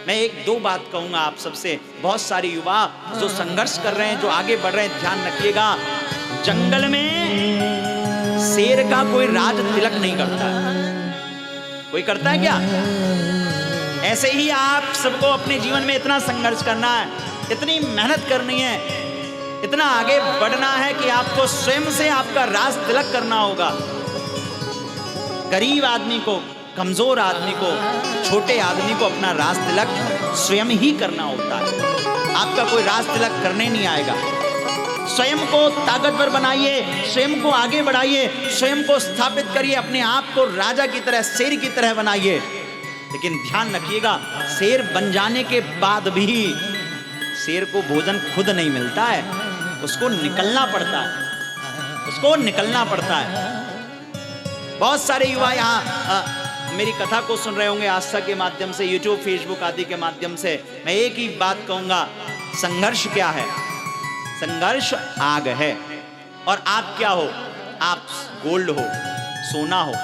मैं एक दो बात कहूंगा आप सबसे, बहुत सारे युवा जो संघर्ष कर रहे हैं, जो आगे बढ़ रहे हैं, ध्यान रखिएगा, जंगल में शेर का कोई राज तिलक नहीं करता है। कोई करता है क्या? ऐसे ही आप सबको अपने जीवन में इतना संघर्ष करना है, इतनी मेहनत करनी है, इतना आगे बढ़ना है कि आपको स्वयं से आपका राज तिलक करना होगा। गरीब आदमी को, कमजोर आदमी को, छोटे आदमी को अपना राज तिलक स्वयं ही करना होता है। आपका कोई राज तिलक करने नहीं आएगा। स्वयं को ताकतवर बनाइए, स्वयं को आगे बढ़ाइए, स्वयं को स्थापित करिए, अपने आप को राजा की तरह, शेर की तरह बनाइए। लेकिन ध्यान रखिएगा, शेर बन जाने के बाद भी शेर को भोजन खुद नहीं मिलता है, उसको निकलना पड़ता है, उसको निकलना पड़ता है। बहुत सारे युवा यहाँ मेरी कथा को सुन रहे होंगे आस्था के माध्यम से, यूट्यूब, फेसबुक आदि के माध्यम से। मैं एक ही बात कहूंगा, संघर्ष क्या है? संघर्ष आग है। और आग क्या हो? आप गोल्ड हो, सोना हो।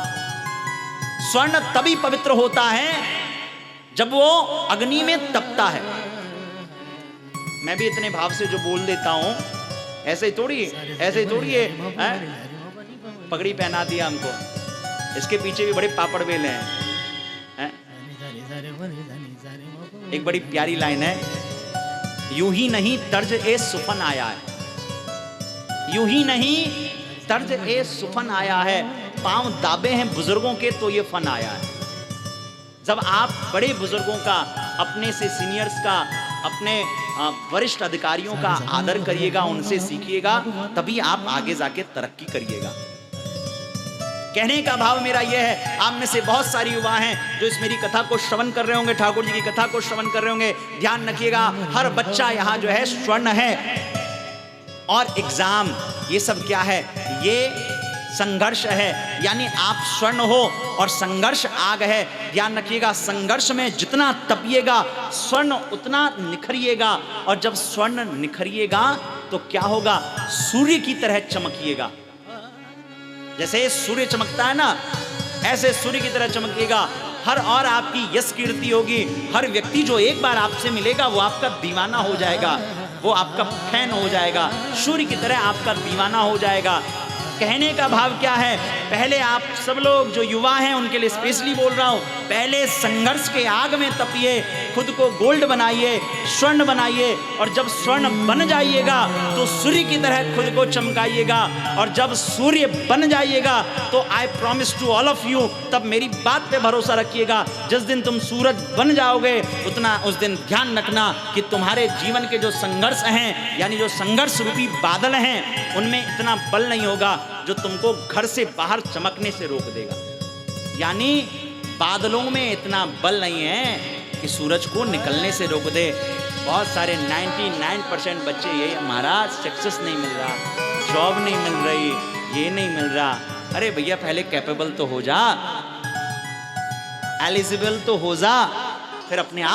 स्वर्ण तभी पवित्र होता है जब वो अग्नि में तपता है। मैं भी इतने भाव से जो बोल देता हूं, ऐसे ही थोड़ी, ऐसे ही थोड़ी है। पगड़ी पहना दिया हमको, इसके पीछे भी बड़े पापड़ बेले हैं। एक बड़ी प्यारी लाइन है, यूं ही नहीं तर्ज ए सुफन आया है, यूं ही नहीं तर्ज ए सुफन आया है, पांव दाबे हैं बुजुर्गों के तो ये फन आया है। जब आप बड़े बुजुर्गों का, अपने से सीनियर्स का, अपने वरिष्ठ अधिकारियों का आदर करिएगा, उनसे सीखिएगा, तभी आप आगे जाके तरक्की करिएगा। कहने का भाव मेरा यह है, आप में से बहुत सारे युवा हैं जो इस मेरी कथा को श्रवण कर रहे होंगे, ठाकुर जी की कथा को श्रवण कर रहे होंगे। ध्यान रखिएगा, हर बच्चा यहाँ जो है स्वर्ण है। और एग्जाम, ये सब क्या है? ये संघर्ष है। यानी आप स्वर्ण हो और संघर्ष आग है। ध्यान रखिएगा, संघर्ष में जितना तपिएगा स्वर्ण उतना निखरिएगा। और जब स्वर्ण निखरिएगा तो क्या होगा? सूर्य की तरह चमकिएगा। जैसे सूर्य चमकता है ना, ऐसे सूर्य की तरह चमकिएगा। हर और आपकी यश कीर्ति होगी। हर व्यक्ति जो एक बार आपसे मिलेगा वो आपका दीवाना हो जाएगा, वो आपका फैन हो जाएगा, सूर्य की तरह आपका दीवाना हो जाएगा। कहने का भाव क्या है? पहले आप सब लोग जो युवा हैं उनके लिए स्पेशली बोल रहा हूं, पहले संघर्ष के आग में तपिए, खुद को गोल्ड बनाइए, स्वर्ण बनाइए। और जब स्वर्ण बन जाइएगा तो सूर्य की तरह खुद को चमकाइएगा। और जब सूर्य बन जाइएगा तो I promise to all of you, तब मेरी बात पे भरोसा रखिएगा, जिस दिन तुम सूरज बन जाओगे उतना उस दिन ध्यान रखना कि तुम्हारे जीवन के जो संघर्ष हैं, यानी जो संघर्ष रूपी बादल हैं, उनमें इतना बल नहीं होगा जो तुमको घर से बाहर चमकने से रोक देगा। यानी बादलों में इतना बल नहीं है कि सूरज को निकलने से रोक दे। बहुत सारे 99% बच्चे ये, हमारा सक्सेस नहीं मिल रहा, जॉब नहीं मिल रही, ये नहीं मिल रहा। अरे भैया पहले कैपेबल तो हो जा, एलिजिबल तो हो जा, फिर अपने आप